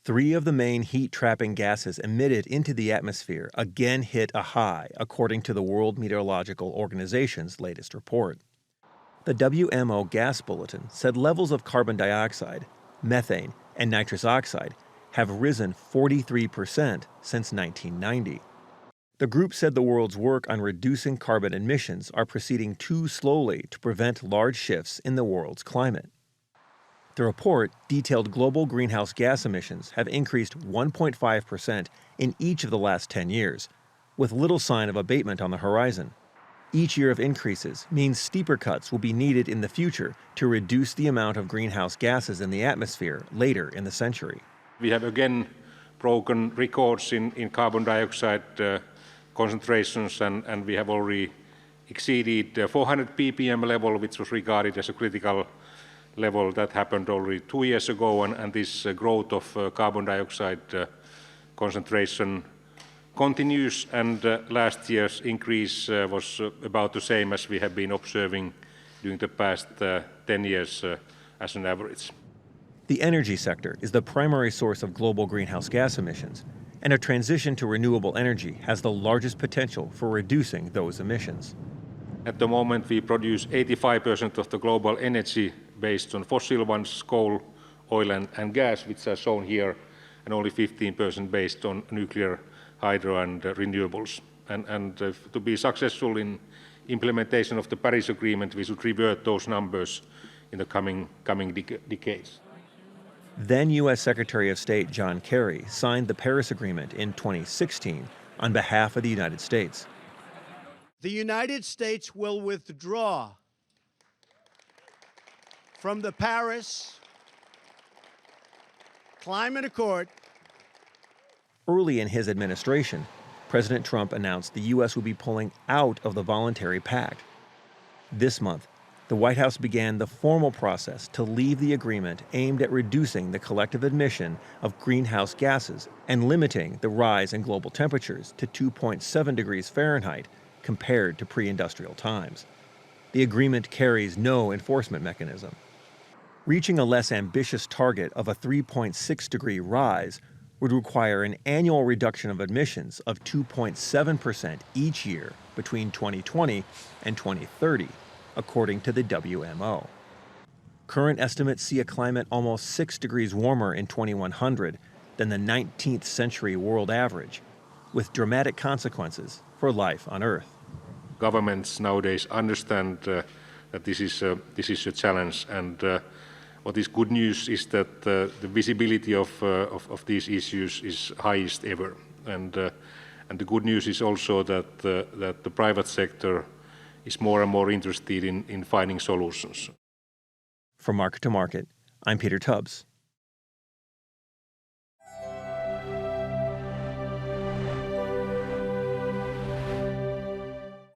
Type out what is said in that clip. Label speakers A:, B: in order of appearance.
A: Three of the main heat-trapping gases emitted into the atmosphere again hit a high, according to the World Meteorological Organization's latest report. The WMO gas bulletin said levels of carbon dioxide, methane, and nitrous oxide have risen 43% since 1990. The group said the world's work on reducing carbon emissions are proceeding too slowly to prevent large shifts in the world's climate. The report detailed global greenhouse gas emissions have increased 1.5% in each of the last 10 years, with little sign of abatement on the horizon. Each year of increases means steeper cuts will be needed in the future to reduce the amount of greenhouse gases in the atmosphere later in the century.
B: We have again broken records in carbon dioxide concentrations, and we have already exceeded 400 ppm level, which was regarded as a critical level. That happened already 2 years ago, and this growth of carbon dioxide concentration continues, and last year's increase was about the same as we have been observing during the past 10 years as an average.
A: The energy sector is the primary source of global greenhouse gas emissions, and a transition to renewable energy has the largest potential for reducing those emissions.
B: At the moment, we produce 85% of the global energy based on fossil ones, coal, oil and gas, which are shown here, and only 15% based on nuclear, hydro and renewables. And to be successful in implementation of the Paris Agreement, we should revert those numbers in the coming decades.
A: Then U.S. Secretary of State John Kerry signed the Paris Agreement in 2016 on behalf of the United States.
C: The United States will withdraw from the Paris Climate Accord.
A: Early in his administration, President Trump announced the U.S. would be pulling out of the voluntary pact. This month, the White House began the formal process to leave the agreement aimed at reducing the collective emission of greenhouse gases and limiting the rise in global temperatures to 2.7 degrees Fahrenheit compared to pre-industrial times. The agreement carries no enforcement mechanism. Reaching a less ambitious target of a 3.6-degree rise would require an annual reduction of emissions of 2.7% each year between 2020 and 2030, according to the WMO. Current estimates see a climate almost 6 degrees warmer in 2100 than the 19th century world average, with dramatic consequences for life on Earth.
B: Governments nowadays understand that this is a challenge, and what is good news is that the visibility of these issues is highest ever, and the good news is also that the private sector is more and more interested in finding solutions.
A: From Market to Market, I'm Peter Tubbs.